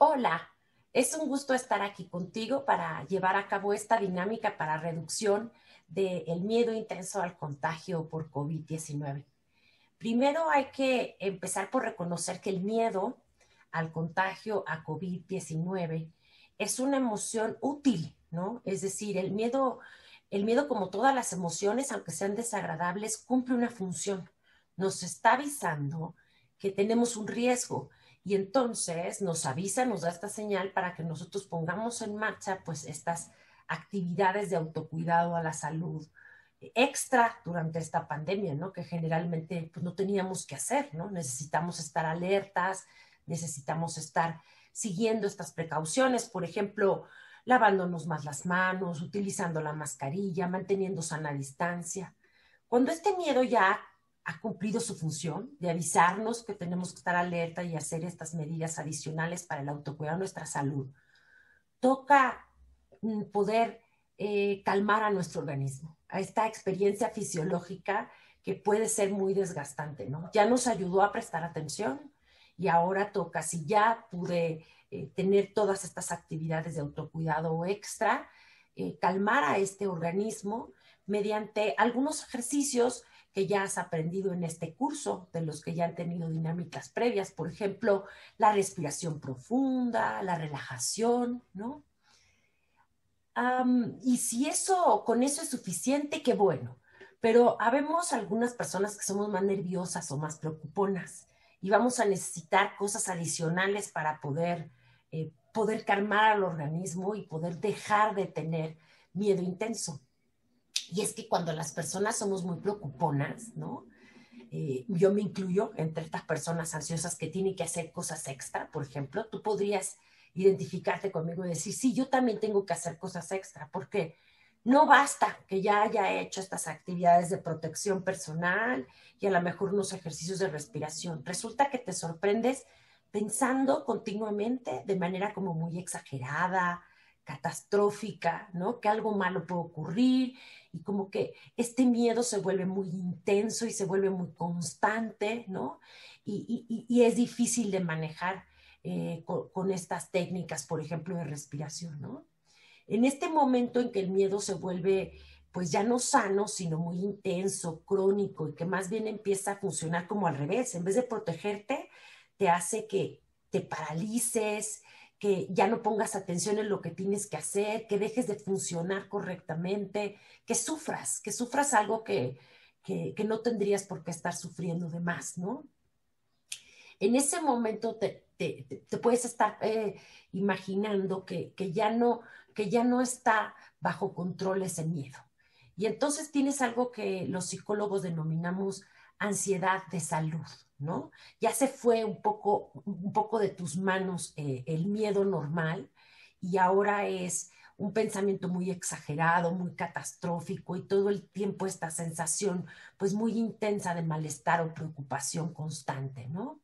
Hola, es un gusto estar aquí contigo para llevar a cabo esta dinámica para reducción del miedo intenso al contagio por COVID-19. Primero hay que empezar por reconocer que el miedo al contagio a COVID-19 es una emoción útil, ¿no? Es decir, el miedo como todas las emociones, aunque sean desagradables, cumple una función. Nos está avisando que tenemos un riesgo y entonces nos avisa, nos da esta señal para que nosotros pongamos en marcha pues estas actividades de autocuidado a la salud extra durante esta pandemia, ¿no? Que generalmente pues, no teníamos que hacer, ¿no? Necesitamos estar alertas, necesitamos estar siguiendo estas precauciones, por ejemplo, lavándonos más las manos, utilizando la mascarilla, manteniendo sana distancia. Cuando este miedo ya ha cumplido su función de avisarnos que tenemos que estar alerta y hacer estas medidas adicionales para el autocuidado de nuestra salud, toca poder calmar a nuestro organismo, a esta experiencia fisiológica que puede ser muy desgastante, ¿no? Ya nos ayudó a prestar atención y ahora toca, si ya pude tener todas estas actividades de autocuidado extra, calmar a este organismo mediante algunos ejercicios que ya has aprendido en este curso, de los que ya han tenido dinámicas previas, por ejemplo, la respiración profunda, la relajación, ¿no? Y si eso, con eso es suficiente, qué bueno. Pero habemos algunas personas que somos más nerviosas o más preocuponas y vamos a necesitar cosas adicionales para poder calmar al organismo y poder dejar de tener miedo intenso. Y es que cuando las personas somos muy preocuponas, ¿no? Yo me incluyo entre estas personas ansiosas que tienen que hacer cosas extra, por ejemplo, tú podrías identificarte conmigo y decir, sí, yo también tengo que hacer cosas extra, porque no basta que ya haya hecho estas actividades de protección personal y a lo mejor unos ejercicios de respiración. Resulta que te sorprendes pensando continuamente de manera como muy exagerada, catastrófica, ¿no? Que algo malo puede ocurrir y como que este miedo se vuelve muy intenso y se vuelve muy constante, ¿no? Y es difícil de manejar con estas técnicas, por ejemplo, de respiración, ¿no? En este momento en que el miedo se vuelve, pues ya no sano, sino muy intenso, crónico, y que más bien empieza a funcionar como al revés, en vez de protegerte, te hace que te paralices, que ya no pongas atención en lo que tienes que hacer, que dejes de funcionar correctamente, que sufras algo que no tendrías por qué estar sufriendo de más, ¿no? En ese momento te puedes estar imaginando que ya no está bajo control ese miedo. Y entonces tienes algo que los psicólogos denominamos ansiedad de salud, ¿no? Ya se fue un poco de tus manos el miedo normal y ahora es un pensamiento muy exagerado, muy catastrófico y todo el tiempo esta sensación pues muy intensa de malestar o preocupación constante, ¿no?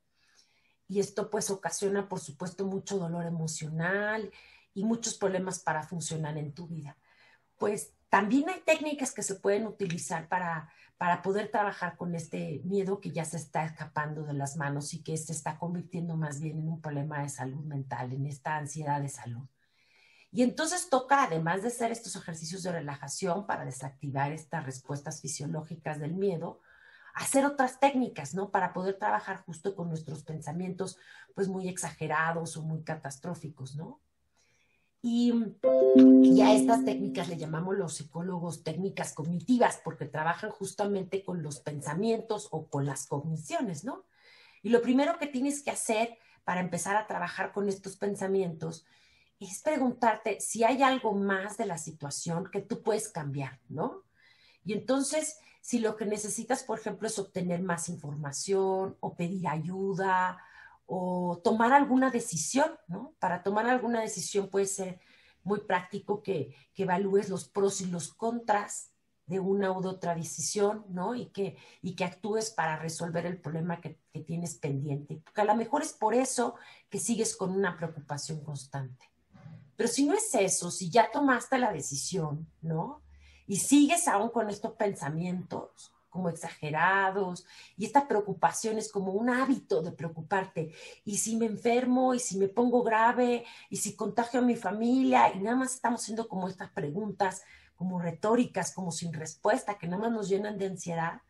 Y esto pues ocasiona, por supuesto, mucho dolor emocional y muchos problemas para funcionar en tu vida. Pues también hay técnicas que se pueden utilizar para poder trabajar con este miedo que ya se está escapando de las manos y que se está convirtiendo más bien en un problema de salud mental, en esta ansiedad de salud. Y entonces toca, además de hacer estos ejercicios de relajación para desactivar estas respuestas fisiológicas del miedo, hacer otras técnicas, ¿no? Para poder trabajar justo con nuestros pensamientos, pues muy exagerados o muy catastróficos, ¿no? Y, y a estas técnicas le llamamos los psicólogos técnicas cognitivas, porque trabajan justamente con los pensamientos o con las cogniciones, ¿no? Y lo primero que tienes que hacer para empezar a trabajar con estos pensamientos es preguntarte si hay algo más de la situación que tú puedes cambiar, ¿no? Y entonces, si lo que necesitas, por ejemplo, es obtener más información o pedir ayuda o tomar alguna decisión, ¿no? Para tomar alguna decisión puede ser muy práctico que evalúes los pros y los contras de una u otra decisión, ¿no? Y que actúes para resolver el problema que tienes pendiente. Porque a lo mejor es por eso que sigues con una preocupación constante. Pero si no es eso, si ya tomaste la decisión, ¿no? Y sigues aún con estos pensamientos, como exagerados, y esta preocupación es como un hábito de preocuparte. ¿Y si me enfermo? ¿Y si me pongo grave? ¿Y si contagio a mi familia? Y nada más estamos haciendo como estas preguntas, como retóricas, como sin respuesta, que nada más nos llenan de ansiedad.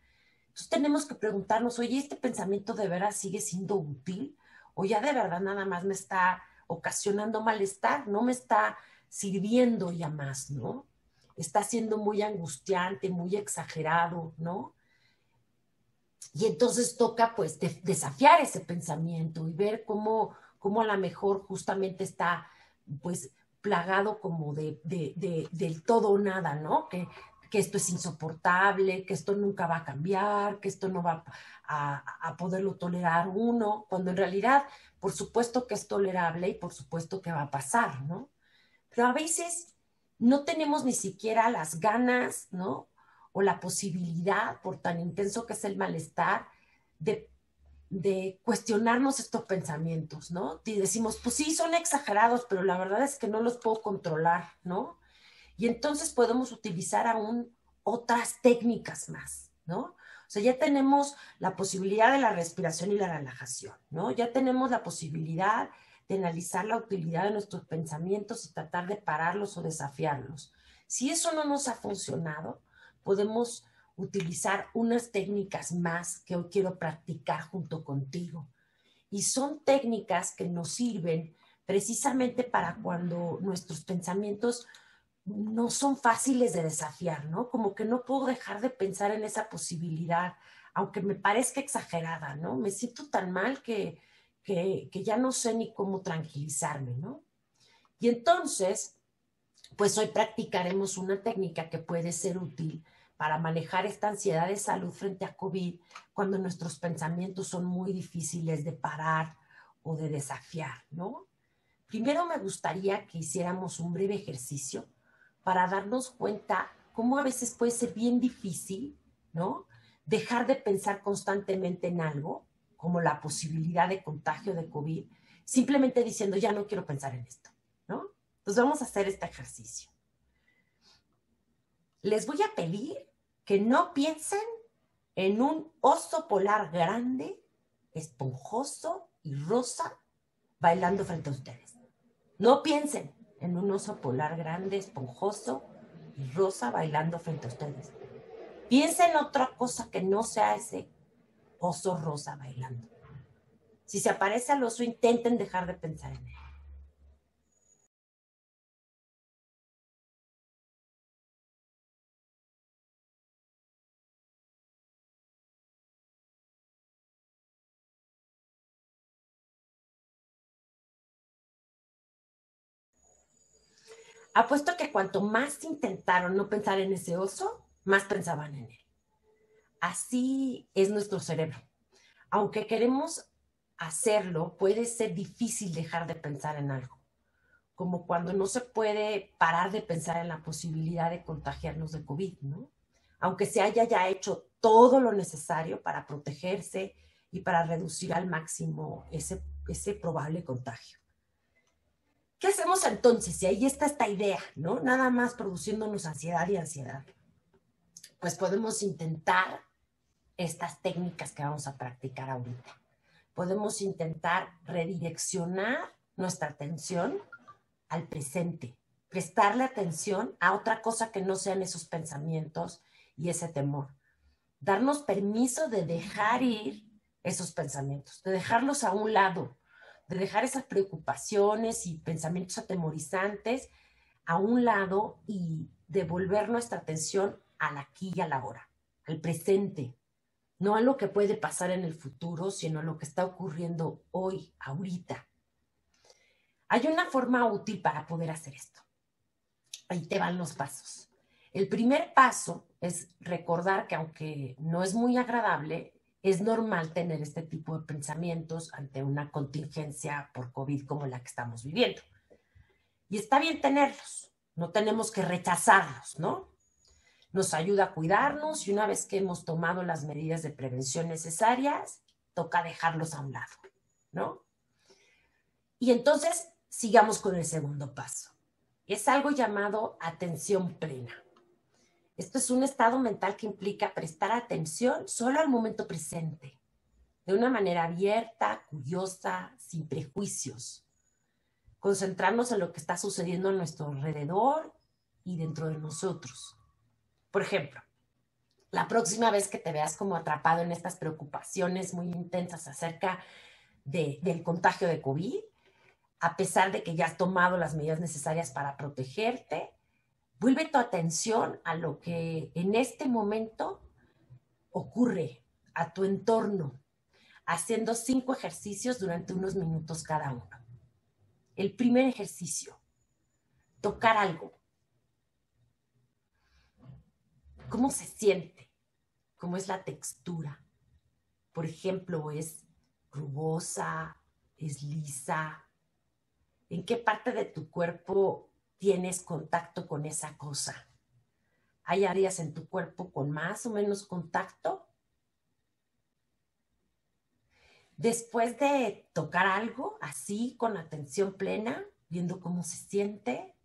Entonces tenemos que preguntarnos, oye, ¿este pensamiento de veras sigue siendo útil? ¿O ya de verdad nada más me está ocasionando malestar? ¿No me está sirviendo ya más, no? Está siendo muy angustiante, muy exagerado, ¿no? Y entonces toca pues desafiar ese pensamiento y ver cómo a lo mejor justamente está pues plagado como del todo o nada, ¿no? Que esto es insoportable, que esto nunca va a cambiar, que esto no va a poderlo tolerar uno, cuando en realidad por supuesto que es tolerable y por supuesto que va a pasar, ¿no? Pero a veces no tenemos ni siquiera las ganas, ¿no? O la posibilidad, por tan intenso que es el malestar, de, de cuestionarnos estos pensamientos, ¿no? Y decimos, pues sí, son exagerados, pero la verdad es que no los puedo controlar, ¿no? Y entonces podemos utilizar aún otras técnicas más, ¿no? O sea, ya tenemos la posibilidad de la respiración y la relajación, ¿no? Ya tenemos la posibilidad de analizar la utilidad de nuestros pensamientos y tratar de pararlos o desafiarlos. Si eso no nos ha funcionado, podemos utilizar unas técnicas más que hoy quiero practicar junto contigo. Y son técnicas que nos sirven precisamente para cuando nuestros pensamientos no son fáciles de desafiar, ¿no? Como que no puedo dejar de pensar en esa posibilidad, aunque me parezca exagerada, ¿no? Me siento tan mal que ya no sé ni cómo tranquilizarme, ¿no? Y entonces, pues hoy practicaremos una técnica que puede ser útil para manejar esta ansiedad de salud frente a COVID cuando nuestros pensamientos son muy difíciles de parar o de desafiar, ¿no? Primero me gustaría que hiciéramos un breve ejercicio para darnos cuenta cómo a veces puede ser bien difícil, ¿no? Dejar de pensar constantemente en algo, como la posibilidad de contagio de COVID, simplemente diciendo, ya no quiero pensar en esto, ¿no? Entonces vamos a hacer este ejercicio. Les voy a pedir que no piensen en un oso polar grande, esponjoso y rosa bailando frente a ustedes. No piensen en un oso polar grande, esponjoso y rosa bailando frente a ustedes. Piensen en otra cosa que no sea ese oso rosa bailando. Si se aparece al oso, intenten dejar de pensar en él. Apuesto que cuanto más intentaron no pensar en ese oso, más pensaban en él. Así es nuestro cerebro. Aunque queremos hacerlo, puede ser difícil dejar de pensar en algo, como cuando no se puede parar de pensar en la posibilidad de contagiarnos de COVID, ¿no? Aunque se haya ya hecho todo lo necesario para protegerse y para reducir al máximo ese probable contagio. ¿Qué hacemos entonces? Y ahí está esta idea, ¿no? Nada más produciéndonos ansiedad y ansiedad. Pues podemos intentar estas técnicas que vamos a practicar ahorita. Podemos intentar redireccionar nuestra atención al presente, prestarle atención a otra cosa que no sean esos pensamientos y ese temor. Darnos permiso de dejar ir esos pensamientos, de dejarlos a un lado, de dejar esas preocupaciones y pensamientos atemorizantes a un lado y devolver nuestra atención al aquí y a la hora, al presente, no a lo que puede pasar en el futuro, sino a lo que está ocurriendo hoy, ahorita. Hay una forma útil para poder hacer esto. Ahí te van los pasos. El primer paso es recordar que aunque no es muy agradable, es normal tener este tipo de pensamientos ante una contingencia por COVID como la que estamos viviendo. Y está bien tenerlos, no tenemos que rechazarlos, ¿no? Nos ayuda a cuidarnos y una vez que hemos tomado las medidas de prevención necesarias, toca dejarlos a un lado, ¿no? Y entonces sigamos con el segundo paso. Es algo llamado atención plena. Esto es un estado mental que implica prestar atención solo al momento presente, de una manera abierta, curiosa, sin prejuicios. Concentrarnos en lo que está sucediendo a nuestro alrededor y dentro de nosotros. Por ejemplo, la próxima vez que te veas como atrapado en estas preocupaciones muy intensas acerca del contagio de COVID, a pesar de que ya has tomado las medidas necesarias para protegerte, vuelve tu atención a lo que en este momento ocurre, a tu entorno, haciendo 5 ejercicios durante unos minutos cada uno. El primer ejercicio, tocar algo. ¿Cómo se siente? ¿Cómo es la textura? Por ejemplo, ¿es rugosa? ¿Es lisa? ¿En qué parte de tu cuerpo tienes contacto con esa cosa? ¿Hay áreas en tu cuerpo con más o menos contacto? Después de tocar algo así, con atención plena, viendo cómo se siente,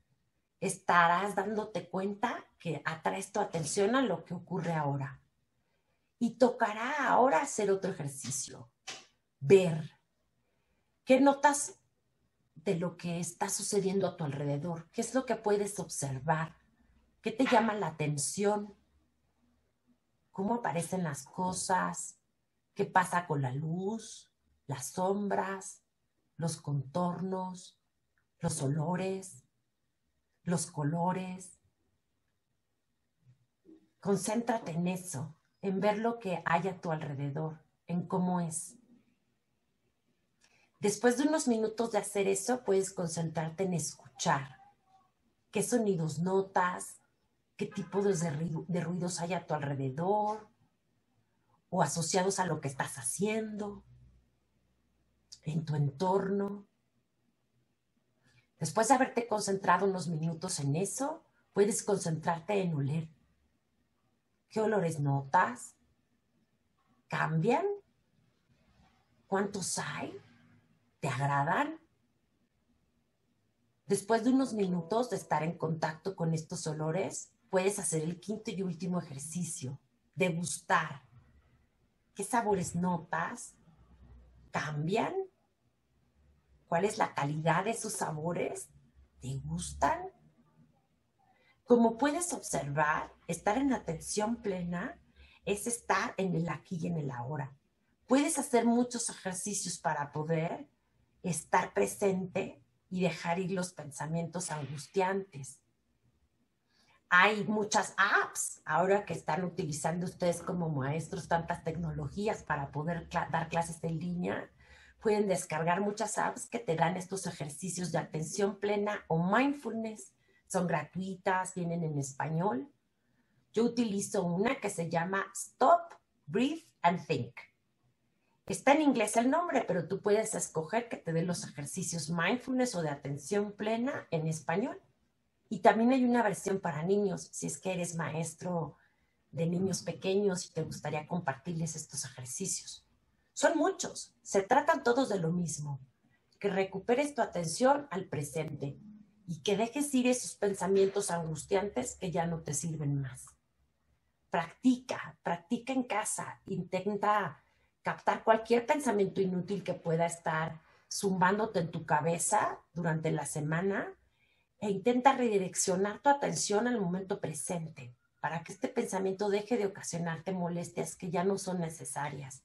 estarás dándote cuenta que atraes tu atención a lo que ocurre ahora. Y tocará ahora hacer otro ejercicio. Ver. ¿Qué notas de lo que está sucediendo a tu alrededor? ¿Qué es lo que puedes observar? ¿Qué te llama la atención? ¿Cómo aparecen las cosas? ¿Qué pasa con la luz, las sombras, los contornos, los olores, los colores? Concéntrate en eso, en ver lo que hay a tu alrededor, en cómo es. Después de unos minutos de hacer eso, puedes concentrarte en escuchar. ¿Qué sonidos notas? ¿Qué tipo de ruidos hay a tu alrededor? ¿O asociados a lo que estás haciendo? ¿En tu entorno? Después de haberte concentrado unos minutos en eso, puedes concentrarte en oler. ¿Qué olores notas? ¿Cambian? ¿Cuántos hay? ¿Te agradan? Después de unos minutos de estar en contacto con estos olores, puedes hacer el quinto y último ejercicio, degustar. ¿Qué sabores notas? ¿Cambian? ¿Cuál es la calidad de esos sabores? ¿Te gustan? Como puedes observar, estar en atención plena es estar en el aquí y en el ahora. Puedes hacer muchos ejercicios para poder estar presente y dejar ir los pensamientos angustiantes. Hay muchas apps ahora que están utilizando ustedes como maestros, tantas tecnologías para poder dar clases en línea. Pueden descargar muchas apps que te dan estos ejercicios de atención plena o mindfulness. Son gratuitas, vienen en español. Yo utilizo una que se llama Stop, Breathe and Think. Está en inglés el nombre, pero tú puedes escoger que te dé los ejercicios mindfulness o de atención plena en español. Y también hay una versión para niños, si es que eres maestro de niños pequeños y te gustaría compartirles estos ejercicios. Son muchos, se tratan todos de lo mismo, que recuperes tu atención al presente y que dejes ir esos pensamientos angustiantes que ya no te sirven más. Practica en casa, intenta captar cualquier pensamiento inútil que pueda estar zumbándote en tu cabeza durante la semana e intenta redireccionar tu atención al momento presente para que este pensamiento deje de ocasionarte molestias que ya no son necesarias.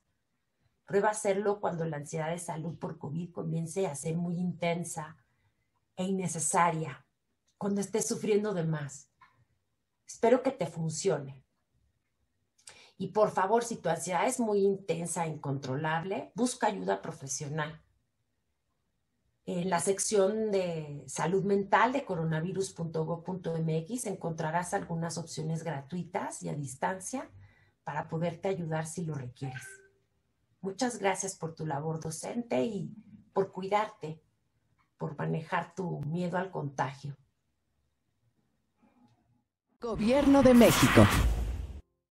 Prueba a hacerlo cuando la ansiedad de salud por COVID comience a ser muy intensa e innecesaria, cuando estés sufriendo de más. Espero que te funcione. Y por favor, si tu ansiedad es muy intensa e incontrolable, busca ayuda profesional. En la sección de salud mental de coronavirus.gov.mx encontrarás algunas opciones gratuitas y a distancia para poderte ayudar si lo requieres. Muchas gracias por tu labor docente y por cuidarte, por manejar tu miedo al contagio. Gobierno de México.